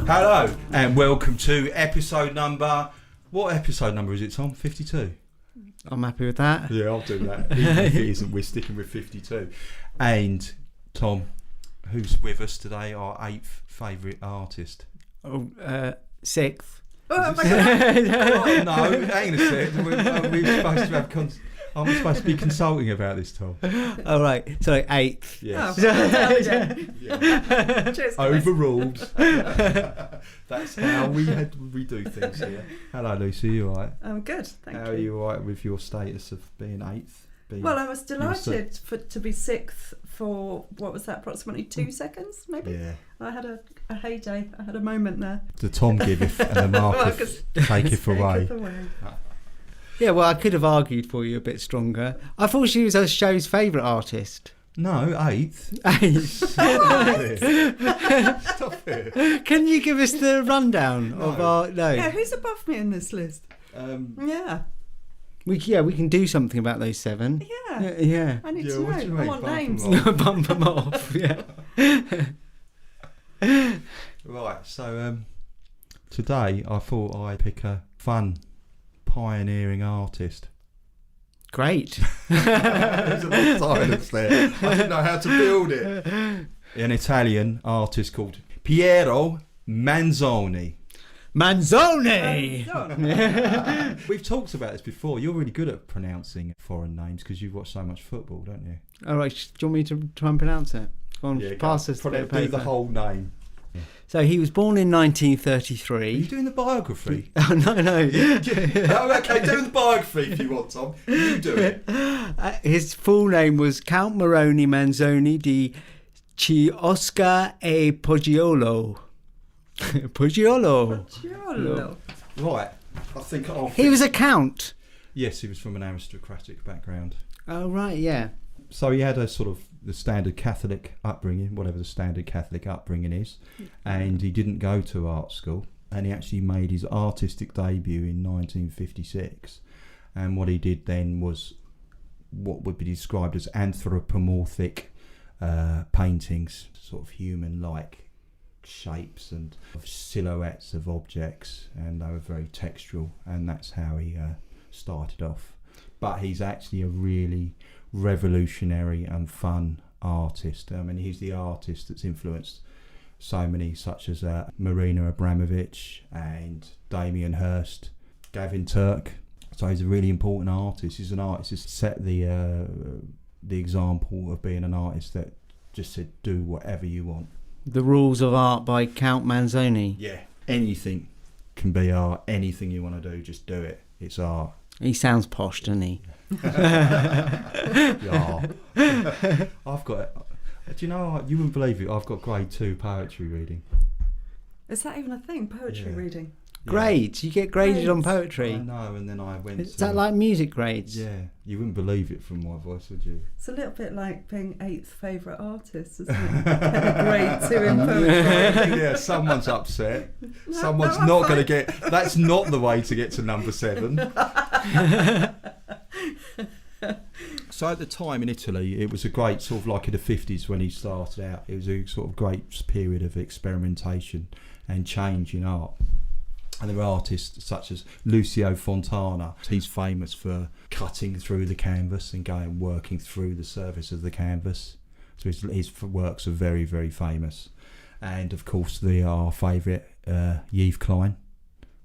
Hello and welcome to episode number... What episode number is it, Tom? 52? I'm happy with that. Yeah, I'll do that. Even if it isn't, we're sticking with 52. And Tom, who's with us today, our 8th favourite artist? Sixth. Oh my God. No, hang on a sec. We're supposed to have... I'm supposed to be consulting about this, Tom. Oh, right. Sorry, 8th. Yes. Yeah. Cheers. Overruled. That's how we do things here. Hello, Lucy. You all right? I'm good, thank you. How are you all right with your status of being 8th? Well, I was delighted to be 6th for, what was that, approximately 2 seconds, maybe? Yeah. I had a heyday. I had a moment there. The Tom giveth and the Marcus taketh away. Yeah, well, I could have argued for you a bit stronger. I thought she was our show's favourite artist. No, 8th. 8th. Stop it. Can you give us the rundown of our... No. Yeah, who's above me in this list? Yeah. We can do something about those 7. Yeah. Yeah. I need to what do you know. I mean? want Bump names. them Bump them off, yeah. Right, so today I thought I'd pick a fun, pioneering artist. Great. There's a lot of silence there. I didn't know how to build it. An Italian artist called Piero Manzoni. Manzoni! We've talked about this before. You're really good at pronouncing foreign names because you've watched so much football, don't you? All right, do you want me to try and pronounce it? Go on, pass us the bit of do paper. the whole name. So he was born in Are you 1933. doing the biography? Oh, no. Oh, okay, do the biography if you want, Tom. You do it. His full name was Count Moroni Manzoni di Chiosca e Poggiolo. Poggiolo. Right, I think He was a count. Yes, he was from an aristocratic background. Oh, right, yeah. So he had a sort of the standard Catholic upbringing, whatever the standard Catholic upbringing is, and he didn't go to art school, and he actually made his artistic debut in 1956, and what he did then was what would be described as anthropomorphic paintings, sort of human-like shapes and silhouettes of objects, and they were very textural, and that's how he started off. But he's actually a really revolutionary and fun artist. I mean, he's the artist that's influenced so many, such as Marina Abramovich and Damien Hirst, Gavin Turk. So he's a really important artist. He's an artist who's set the example of being an artist that just said, do whatever you want. The Rules of Art by Count Manzoni. Yeah, anything can be art. Anything you want to do, just do it. It's art. He sounds posh, doesn't he? Yeah. I've got... Do you know, you wouldn't believe it, I've got grade 2 poetry reading. Is that even a thing? Poetry reading? Yeah. Grades? You get graded on poetry? I know, and then I went Is that like music grades? Yeah, you wouldn't believe it from my voice, would you? It's a little bit like being 8th favourite artist, isn't it? Getting a grade 2 in poetry. Yeah, someone's upset. No, Someone's no, I'm not going to fine. get... That's not the way to get to number 7. So at the time in Italy, it was a great sort of like in the 50s when he started out. It was a sort of great period of experimentation and change in art. And there were artists such as Lucio Fontana. He's famous for cutting through the canvas and going working through the surface of the canvas. So his works are very, very famous. And of course, our favourite, Yves Klein.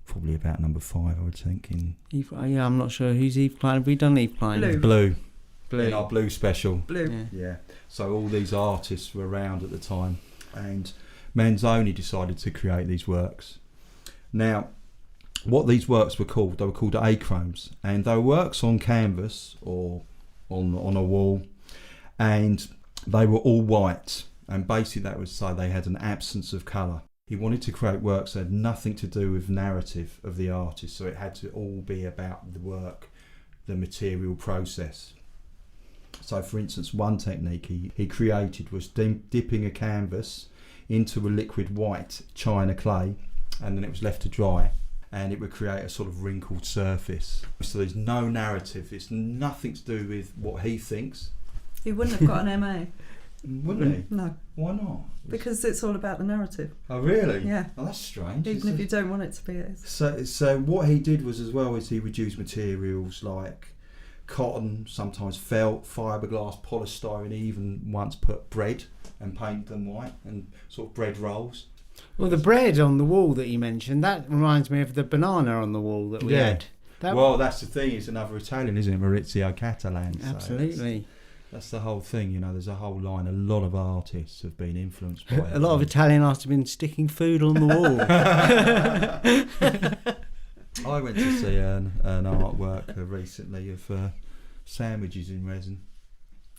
Probably about number 5, I would think. Yeah, I'm not sure. Who's Yves Klein? Have we done Yves Klein? Blue. In our Blue special. Blue. Yeah. So all these artists were around at the time. And Manzoni decided to create these works. Now, what these works were called, they were called achromes, and they were works on canvas or on a wall, and they were all white, and basically that would say they had an absence of colour. He wanted to create works that had nothing to do with narrative of the artist, so it had to all be about the work, the material process. So for instance, one technique he created was dipping a canvas into a liquid white china clay, and then it was left to dry, and it would create a sort of wrinkled surface. So there's no narrative, it's nothing to do with what he thinks. He wouldn't have got an MA. Wouldn't he? No, Why not? because it's all about the narrative. Oh, really? Yeah. Oh, that's strange. Even if you don't want it to be, it is. So what he did was, as well, is he would use materials like cotton, sometimes felt, fiberglass, polystyrene. He even once put bread and painted them white, and sort of bread rolls. Well, the bread on the wall that you mentioned, that reminds me of the banana on the wall that we had. Well, that's the thing. It's another Italian, isn't it? Maurizio Catalan. So Absolutely. that's the whole thing. You know, there's a whole line. A lot of artists have been influenced by it. A lot of Italian artists have been sticking food on the wall. I went to see an artwork recently of sandwiches in resin.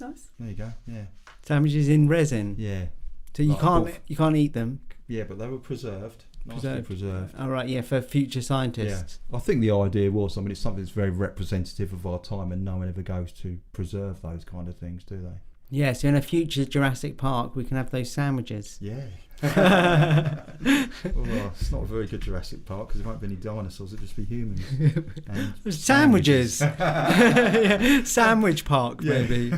Nice. There you go. Yeah. Sandwiches in resin. Yeah. So you can't eat them. Yeah, but they were preserved. Nicely preserved. All right, yeah, for future scientists. Yeah. I think the idea was, it's something that's very representative of our time, and no one ever goes to preserve those kind of things, do they? Yeah, so in a future Jurassic Park, we can have those sandwiches. Yeah. Well, it's not a very good Jurassic Park because there won't be any dinosaurs, it'll just be humans. And sandwiches. Yeah, Sandwich Park, maybe.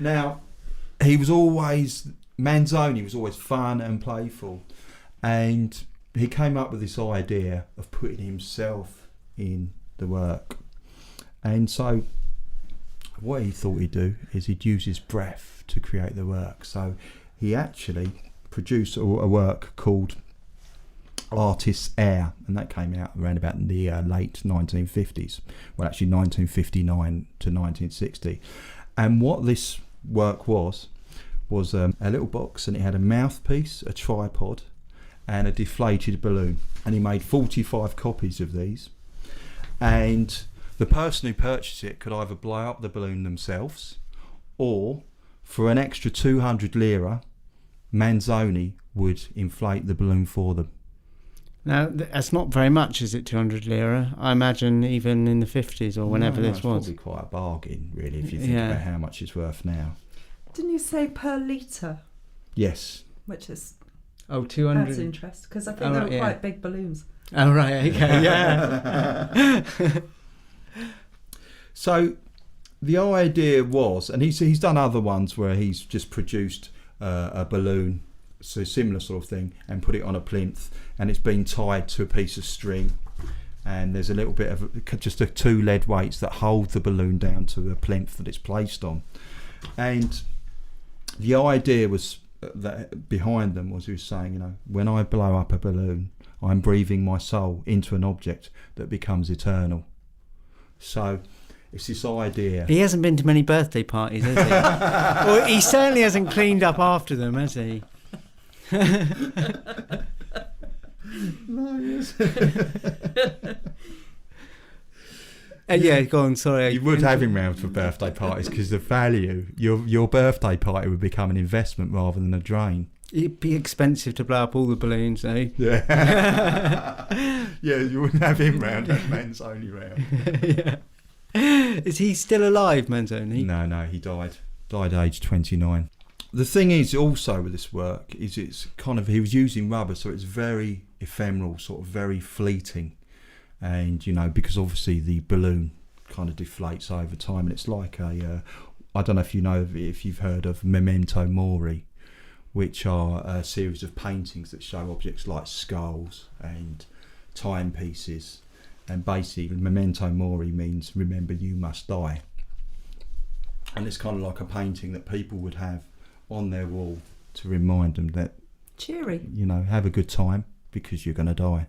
Now, Manzoni was always fun and playful, and he came up with this idea of putting himself in the work. And so what he thought he'd do is he'd use his breath to create the work. So he actually produced a work called Artist's Air, and that came out around about the late 1950s. Well, actually 1959 to 1960. And what this work was a little box, and it had a mouthpiece, a tripod, and a deflated balloon. And he made 45 copies of these. And the person who purchased it could either blow up the balloon themselves, or for an extra 200 lira, Manzoni would inflate the balloon for them. Now, that's not very much, is it, 200 lira? I imagine even in the 50s or whenever this was. It's probably quite a bargain, really, if you think about how much it's worth now. Didn't you say per litre? Yes. Which is... Oh, 200. Adds interest, because I think they were quite big balloons. Oh, right, okay, yeah. So the idea was, and he's done other ones where he's just produced a balloon, so similar sort of thing, and put it on a plinth, and it's been tied to a piece of string, and there's a little bit of just two lead weights that hold the balloon down to the plinth that it's placed on. And the idea was that behind them was, he was saying, when I blow up a balloon, I'm breathing my soul into an object that becomes eternal. So it's this idea. He hasn't been to many birthday parties, has he? Well, he certainly hasn't cleaned up after them, has he? No, yes. Yeah, go on, sorry. You would have him round for birthday parties because the value, your birthday party would become an investment rather than a drain. It'd be expensive to blow up all the balloons, though. Yeah. Yeah, you wouldn't have him round, that Manzoni round. Yeah. Is he still alive, Manzoni? No, he died aged 29. The thing is also with this work is it's kind of, he was using rubber, so it's very ephemeral, sort of very fleeting. And, because obviously the balloon kind of deflates over time, and it's like I don't know if you've heard of Memento Mori, which are a series of paintings that show objects like skulls and timepieces. And basically, Memento Mori means remember you must die. And it's kind of like a painting that people would have on their wall to remind them that, cheery, have a good time because you're going to die.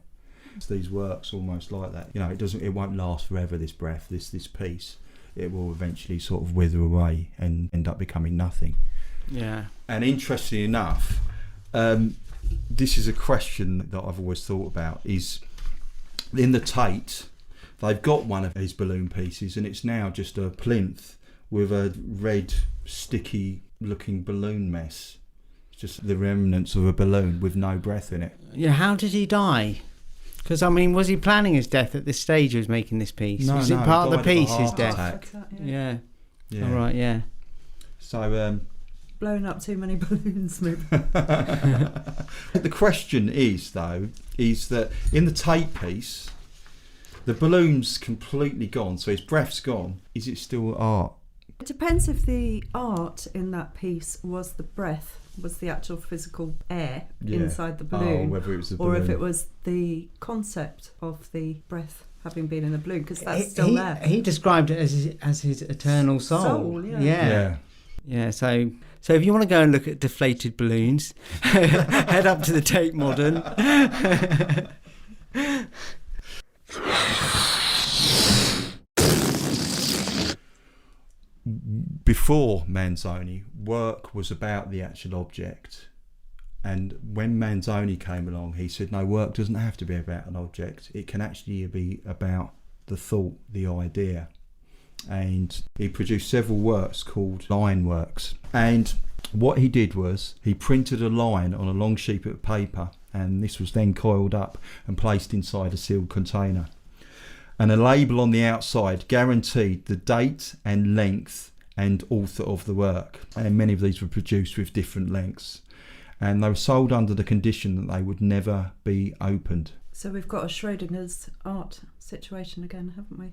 These works almost like that. It won't last forever, this breath, this piece. It will eventually sort of wither away and end up becoming nothing. Yeah. And interestingly enough, this is a question that I've always thought about, is in the Tate, they've got one of his balloon pieces, and it's now just a plinth with a red, sticky looking balloon mess. It's just the remnants of a balloon with no breath in it. Yeah, how did he die? Because, was he planning his death at this stage he was making this piece? No, was it part of the piece, his death? Attack. Yeah. Yeah. All right, yeah. So, blowing up too many balloons, maybe. The question is that in the tape piece, the balloon's completely gone, so his breath's gone. Is it still art? It depends if the art in that piece was the breath, was the actual physical air inside the balloon, whether it was the balloon. or if it was the concept of the breath having been in the balloon, because that's still there. He described it as his eternal soul. Yeah. So if you want to go and look at deflated balloons, head up to the Tate Modern. Before Manzoni, work was about the actual object. And when Manzoni came along, he said, no, work doesn't have to be about an object. It can actually be about the thought, the idea. And he produced several works called line works. And what he did was he printed a line on a long sheet of paper, and this was then coiled up and placed inside a sealed container. And a label on the outside guaranteed the date and length and author of the work. And many of these were produced with different lengths. And they were sold under the condition that they would never be opened. So we've got a Schrodinger's art situation again, haven't we?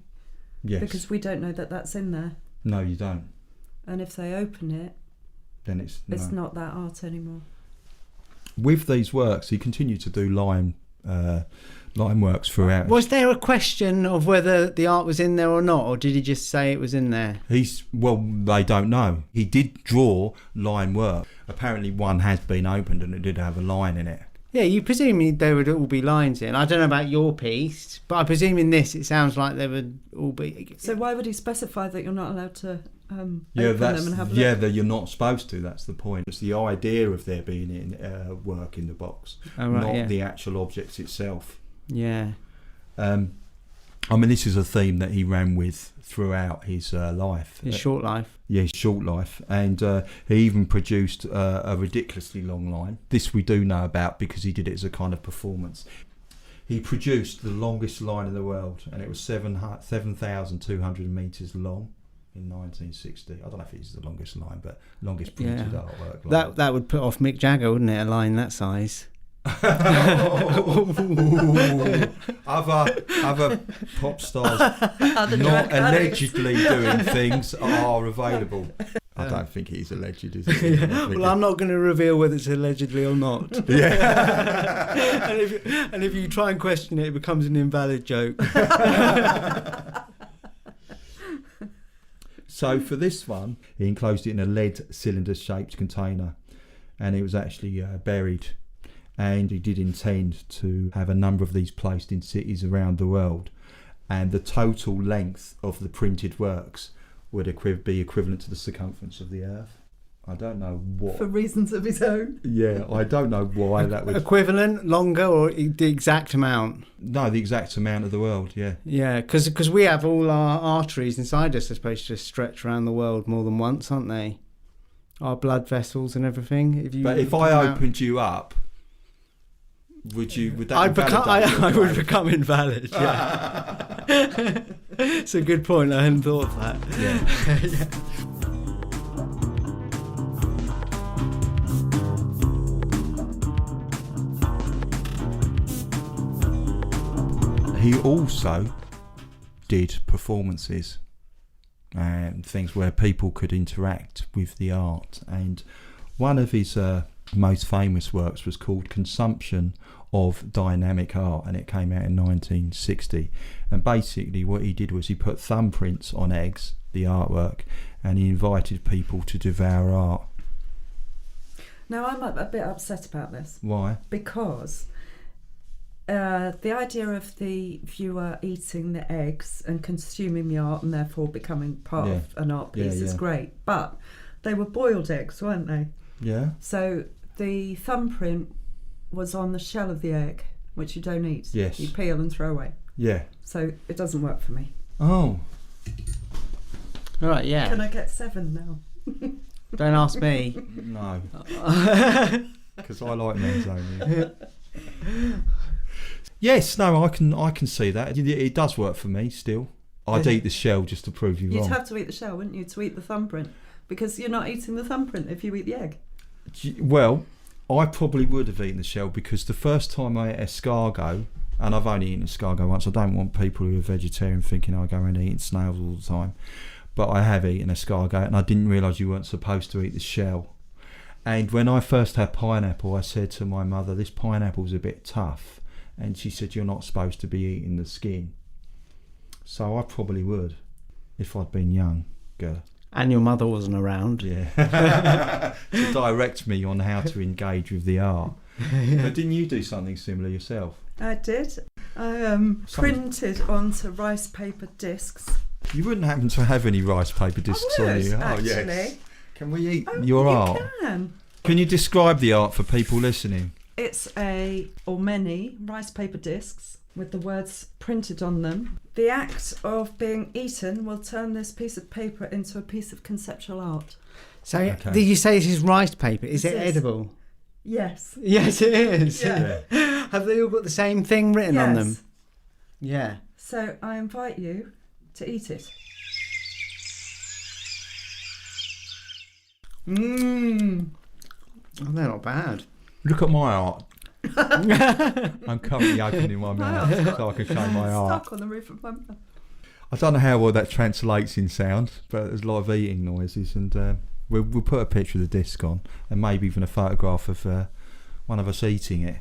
Yes. Because we don't know that that's in there. No, you don't. And if they open it, Then it's not that art anymore. With these works, he continued to do line works throughout. Was there a question of whether the art was in there or not, or did he just say it was in there? They don't know. He did draw line work. Apparently one has been opened and it did have a line in it. Yeah, you presume there would all be lines in. I don't know about your piece, but I presume in this it sounds like there would all be. So why would he specify that you're not allowed to open them and have a look? Yeah, that you're not supposed to. That's the point. It's the idea of there being work in the box, not the actual objects itself. Yeah. This is a theme that he ran with throughout his life. His short life. Yeah, his short life. And he even produced a ridiculously long line. This we do know about because he did it as a kind of performance. He produced the longest line in the world, and it was 7,200 metres long in 1960. I don't know if it's the longest line, but longest printed artwork. That would put off Mick Jagger, wouldn't it, a line that size? Other pop stars not allegedly doing things are available. I don't think he's alleged, is he? Well, I'm not going to reveal whether it's allegedly or not. Yeah. and if you try and question it, it becomes an invalid joke. So for this one, he enclosed it in a lead cylinder-shaped container, and it was actually buried. And he did intend to have a number of these placed in cities around the world, and the total length of the printed works would be equivalent to the circumference of the Earth. I don't know what. For reasons of his own? Yeah, I don't know why that would. Equivalent, longer, or the exact amount? No, the exact amount of the world, yeah. Yeah, because we have all our arteries inside us are supposed to stretch around the world more than once, aren't they? Our blood vessels and everything. If I opened you up, would that I would become invalid, yeah. It's a good point, I hadn't thought of that. Yeah. He also did performances and things where people could interact with the art, and one of his most famous works was called Consumption of Dynamic Art, and it came out in 1960. And basically what he did was he put thumbprints on eggs, the artwork, and he invited people to devour art. Now I'm a bit upset about this. Why? Because the idea of the viewer eating the eggs and consuming the art and therefore becoming part of an art piece is great, but they were boiled eggs, weren't they? Yeah. So the thumbprint was on the shell of the egg, which you don't eat. Yes. You peel and throw away. Yeah. So it doesn't work for me. Oh. All right, yeah. Can I get 7 now? Don't ask me. No. Because I like Manzoni. Yes, no, I can see that. It does work for me still. I'd eat the shell just to prove you wrong. You'd have to eat the shell, wouldn't you, to eat the thumbprint? because you're not eating the thumbprint if you eat the egg. Well, I probably would have eaten the shell, because the first time I ate escargot, and I've only eaten escargot once, I don't want people who are vegetarian thinking I go around eating snails all the time, but I have eaten escargot, and I didn't realise you weren't supposed to eat the shell. And when I first had pineapple, I said to my mother, this pineapple's a bit tough, and she said, you're not supposed to be eating the skin. So I probably would, if I'd been younger. And your mother wasn't around. Yeah. To direct me on how to engage with the art. But didn't you do something similar yourself? I did. I printed onto rice paper discs. You wouldn't happen to have any rice paper discs on you? Actually. Oh, yes. Can we eat your art? Can. Can you describe the art for people listening? It's many rice paper discs with the words printed on them. The act of being eaten will turn this piece of paper into a piece of conceptual art. So, did you say this is rice paper? Is it edible? Yes. Yes, it is. Yeah. Have they all got the same thing written on them? Yeah. So I invite you to eat it. Mmm. Oh, they're not bad. Look at my art. I'm currently opening my mouth so I can show my art. Stuck on the roof of my mouth. I don't know how well that translates in sound, but there's a lot of eating noises, and we'll put a picture of the disc on, and maybe even a photograph of one of us eating it.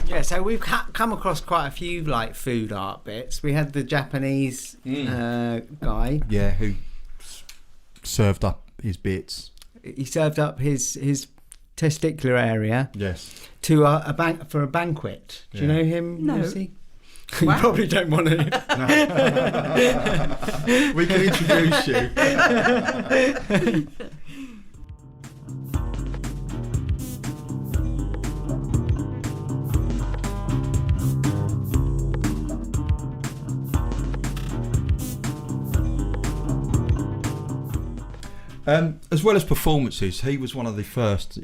Yeah, so we've come across quite a few like food art bits. We had the Japanese guy. Yeah, who served up his bits. He served up his testicular area. Yes. To for a banquet. Do you know him, No. Lucy? You probably don't want to. We can introduce you. As well as performances, he was one of the first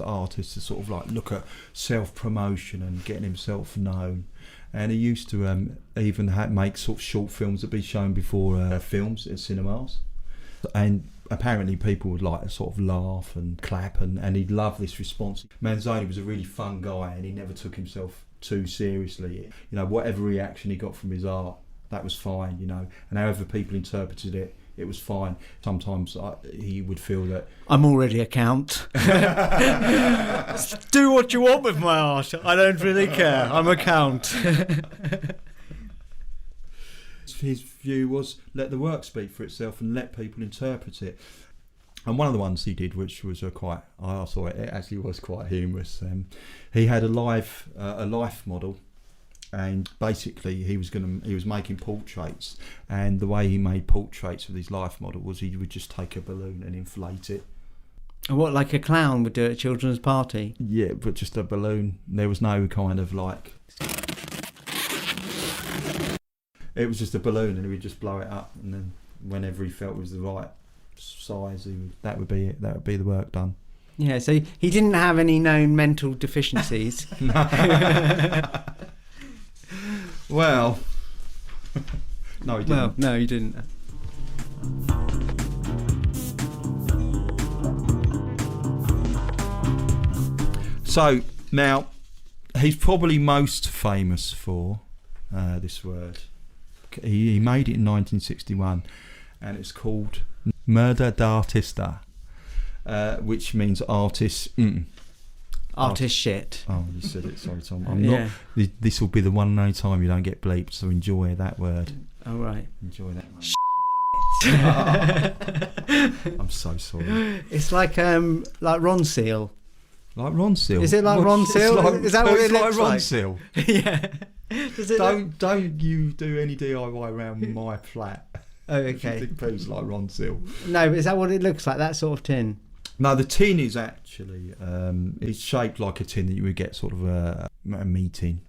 artists to sort of like look at self-promotion and getting himself known. And he used to even make sort of short films that be shown before films at cinemas. And apparently people would like to sort of laugh and clap, and he'd love this response. Manzoni was a really fun guy, and he never took himself too seriously. You know, whatever reaction he got from his art, that was fine, you know. And however people interpreted it, it was fine. Sometimes he would feel that I'm already a count. Do what you want with my art. I don't really care. I'm a count. His view was let the work speak for itself and let people interpret it. And one of the ones he did, which was I thought it actually was quite humorous. He had a life model. And basically, he was making portraits, and the way he made portraits of his life model was he would just take a balloon and inflate it. What, like a clown would do at a children's party? Yeah, but just a balloon. There was no kind of like. It was just a balloon, and he would just blow it up, and then whenever he felt it was the right size, that would be it. That would be the work done. Yeah, so he didn't have any known mental deficiencies. Well, no, he didn't. Well, no, he didn't. So now, he's probably most famous for this word. He made it in 1961, and it's called Merda d'Artista, which means artist. Artist shit. Oh, you said it. Sorry, Tom. I'm not. This will be the one and only time you don't get bleeped. So enjoy that word. Oh right. Enjoy that. Shit. I'm so sorry. It's like Ron Seal. Like Ron Seal. Is it like Ron Seal? Is that what it looks like? Ron Seal. Yeah. Don't you do any DIY around my flat? Oh, okay. If you think Pooh's like Ron Seal. No, but is that what it looks like? That sort of tin? No, the tin is actually it's shaped like a tin that you would get sort of a meeting,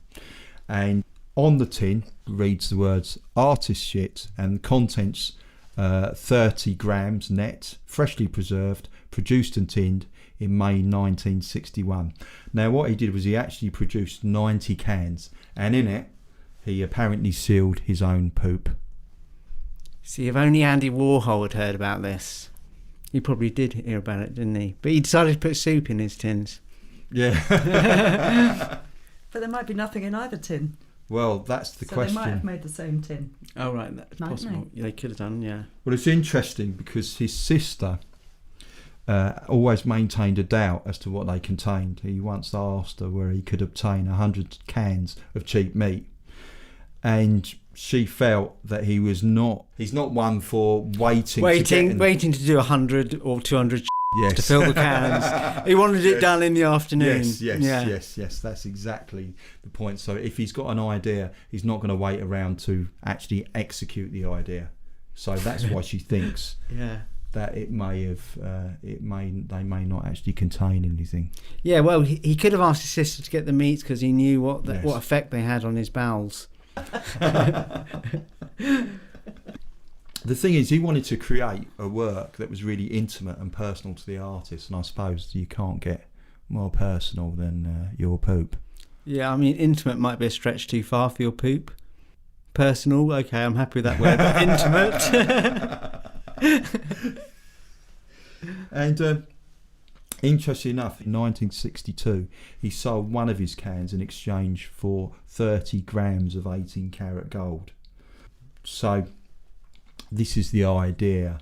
and on the tin reads the words artist shit, and contents 30 grams net, freshly preserved, produced and tinned in May 1961. Now what he did was he actually produced 90 cans, and in it he apparently sealed his own poop. See, if only Andy Warhol had heard about this. He probably did hear about it, didn't he? But he decided to put soup in his tins. Yeah. But there might be nothing in either tin. Well, that's the question. They might have made the same tin. Oh, right, that's possible. They could have done, yeah. Well, it's interesting because his sister always maintained a doubt as to what they contained. He once asked her where he could obtain 100 cans of cheap meat, and she felt that he's not one for waiting to do 100 or 200 yes. to fill the cans. He wanted it done in the afternoon. Yes, that's exactly the point. So if he's got an idea, he's not going to wait around to actually execute the idea. So that's why she thinks that they may not actually contain anything. Yeah, well, he could have asked his sister to get the meats because he knew what effect they had on his bowels. The thing is, he wanted to create a work that was really intimate and personal to the artist, and I suppose you can't get more personal than your poop. Yeah, I mean, intimate might be a stretch too far for your poop. Personal, okay, I'm happy with that word. Intimate. And interestingly enough, in 1962, he sold one of his cans in exchange for 30 grams of 18-karat gold. So this is the idea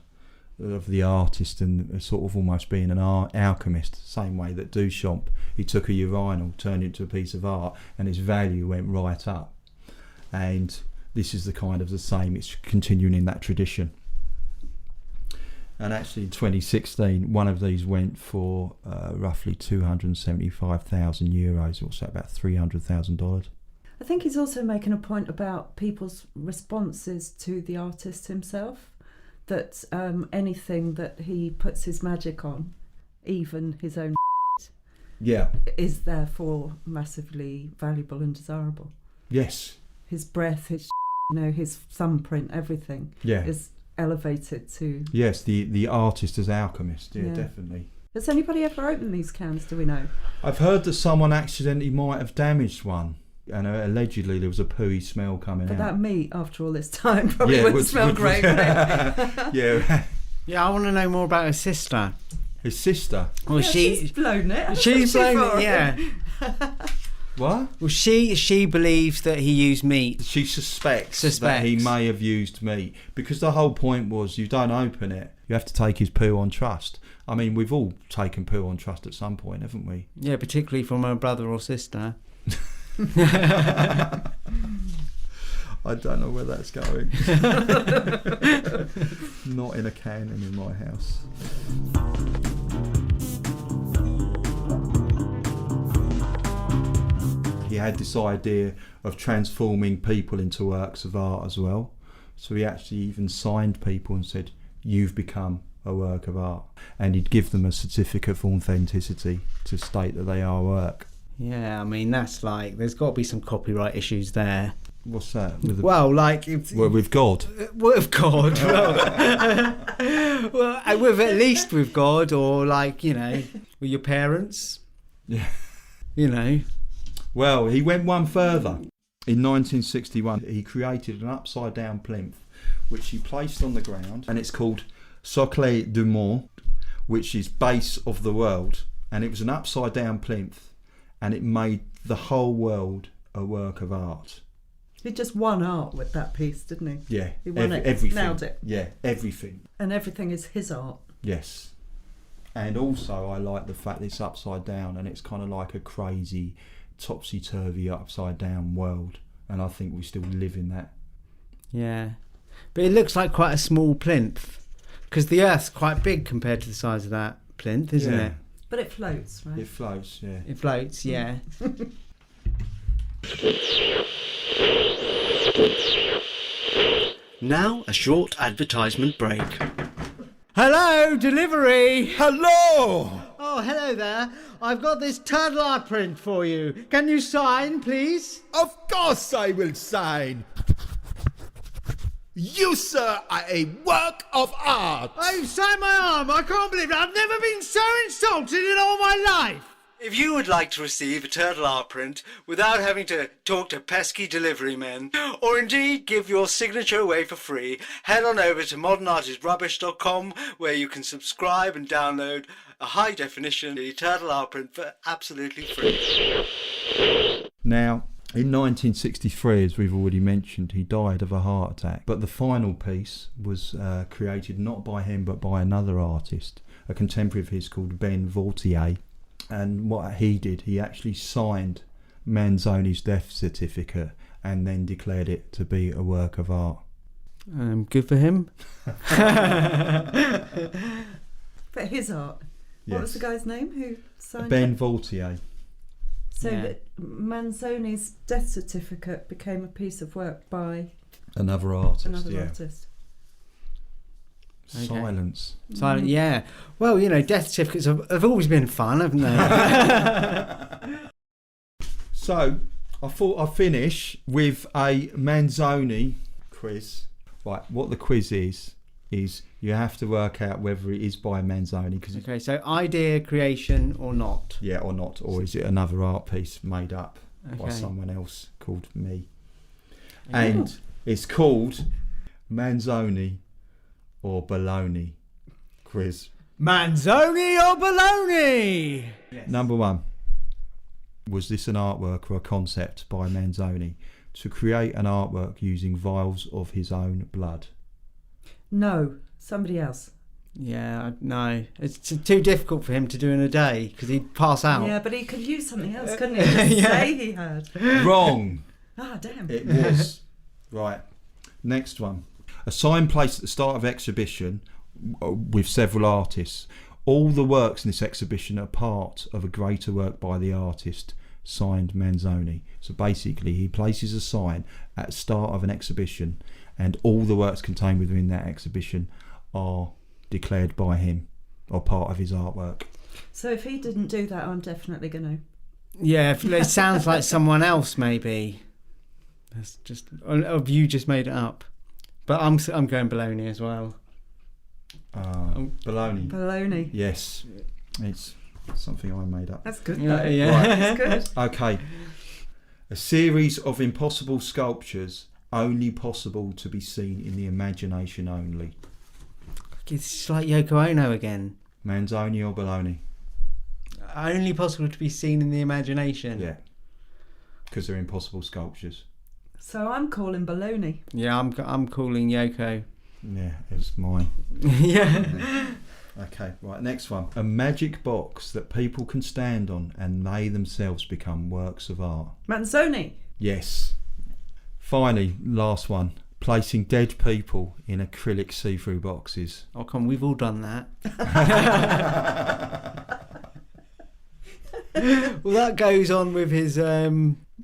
of the artist and sort of almost being an alchemist, same way that Duchamp, he took a urinal, turned it into a piece of art, and its value went right up. And this is the same, it's continuing in that tradition. And actually in 2016, one of these went for roughly 275,000 euros, or so about $300,000. I think he's also making a point about people's responses to the artist himself, that anything that he puts his magic on, even his own is therefore massively valuable and desirable. Yes. His breath, his his thumbprint, everything is elevated to... Yes, the artist as alchemist, definitely. Has anybody ever opened these cans, do we know? I've heard that someone accidentally might have damaged one, and allegedly there was a pooey smell coming out. But that meat, after all this time, probably wouldn't smell great, would it? Yeah. Yeah, I want to know more about his sister. His sister? Well, she's blown it. She's blown it, yeah. What? Well, she believes that he used meat. She suspects that he may have used meat, because the whole point was you don't open it. You have to take his poo on trust. I mean, we've all taken poo on trust at some point, haven't we? Yeah, particularly from a brother or sister. I don't know where that's going. Not in a cannon in my house. He had this idea of transforming people into works of art as well. So he actually even signed people and said, "You've become a work of art." And he'd give them a certificate of authenticity to state that they are work. Yeah, I mean, that's like, there's got to be some copyright issues there. What's that? With God. With God. Well, at least with God, or with your parents. Yeah. Well, he went one further. In 1961, he created an upside-down plinth, which he placed on the ground, and it's called Socle du Monde, which is base of the world. And it was an upside-down plinth, and it made the whole world a work of art. He just won art with that piece, didn't he? Yeah. He won everything. Nailed it. Yeah, everything. And everything is his art. Yes. And also I like the fact that it's upside down, and it's kind of like a crazy, topsy-turvy, upside-down world. And I think we still live in that. Yeah. But it looks like quite a small plinth, because the Earth's quite big compared to the size of that plinth, isn't it? But it floats, right? It floats, yeah. It floats, yeah. Now a short advertisement break. Hello, delivery! Hello! Oh, hello there. I've got this turtle art print for you. Can you sign, please? Of course I will sign. You, sir, are a work of art. Oh, sign my arm. I can't believe it. I've never been so insulted in all my life. If you would like to receive a turtle art print without having to talk to pesky delivery men, or indeed give your signature away for free, head on over to modernartistrubbish.com, where you can subscribe and download a high-definition turtle art print for absolutely free. Now, in 1963, as we've already mentioned, he died of a heart attack. But the final piece was created not by him, but by another artist, a contemporary of his called Ben Vautier. And what he did, he actually signed Manzoni's death certificate and then declared it to be a work of art. Good for him. But his art. Yes. What was the guy's name who signed Ben it? Vautier. So that Manzoni's death certificate became a piece of work by another artist. artist. Okay. Silence. Silent, yeah. Well, death certificates have always been fun, haven't they? So, I thought I'd finish with a Manzoni quiz. Right, what the quiz is you have to work out whether it is by Manzoni. Okay, so idea, creation or not? Yeah, or not. Or is it another art piece made up by someone else called me? And it's called Manzoni or Baloney quiz. Manzoni or baloney? Yes. Number 1. Was this an artwork or a concept by Manzoni to create an artwork using vials of his own blood? No, somebody else. Yeah, no. It's too difficult for him to do in a day because he'd pass out. Yeah, but he could use something else, couldn't he? Just say he had. Wrong. Damn. It was. Right. Next one. A sign placed at the start of exhibition with several artists. All the works in this exhibition are part of a greater work by the artist, signed Manzoni. So basically he places a sign at the start of an exhibition and all the works contained within that exhibition are declared by him or part of his artwork. So if he didn't do that, I'm definitely going to. Yeah, it sounds like someone else maybe. That's just, or you just made it up. But I'm going baloney as well. Baloney. Baloney. Yes, it's something I made up. That's good. Yeah. Right. That's good. Okay. A series of impossible sculptures only possible to be seen in the imagination only. It's like Yoko Ono again. Manzoni or Baloney? Only possible to be seen in the imagination. Yeah. Because they're impossible sculptures. So I'm calling baloney. Yeah, I'm calling Yoko. Yeah, it's mine. Yeah. Okay, right, next one. A magic box that people can stand on and they themselves become works of art. Manzoni. Yes. Finally, last one. Placing dead people in acrylic see-through boxes. Oh, come on, we've all done that. Well, that goes on with his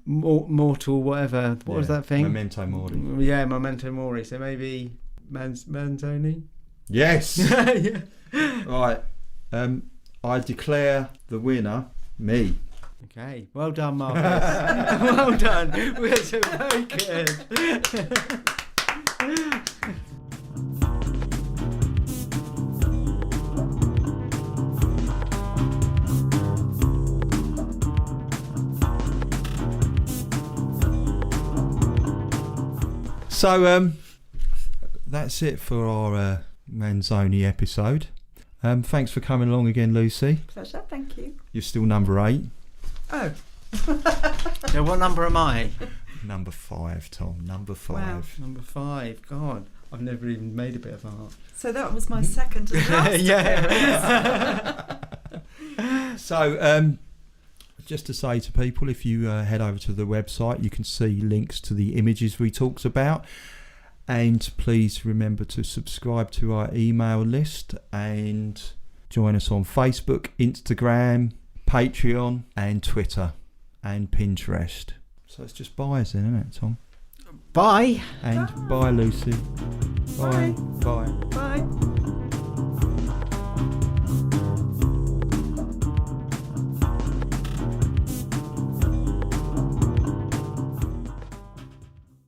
mortal whatever. What was that thing? Memento Mori. Yeah, Memento Mori. So maybe Manzoni? Yes! Yeah. Right. I declare the winner, me. Okay, well done, Marcus. Well done. We're so very good. So that's it for our Manzoni episode. Thanks for coming along again, Lucy. Pleasure, thank you. You're still number 8. Oh. So what number am I? Number 5, Tom. Number 5. Wow. Number 5. God, I've never even made a bit of art. So that was my second and last Yeah. So just to say to people, if you head over to the website, you can see links to the images we talked about. And please remember to subscribe to our email list and join us on Facebook, Instagram, Patreon and Twitter and Pinterest. So it's just bye, isn't it, Tom? Bye. And bye, Lucy. Bye. Bye. Bye. Bye.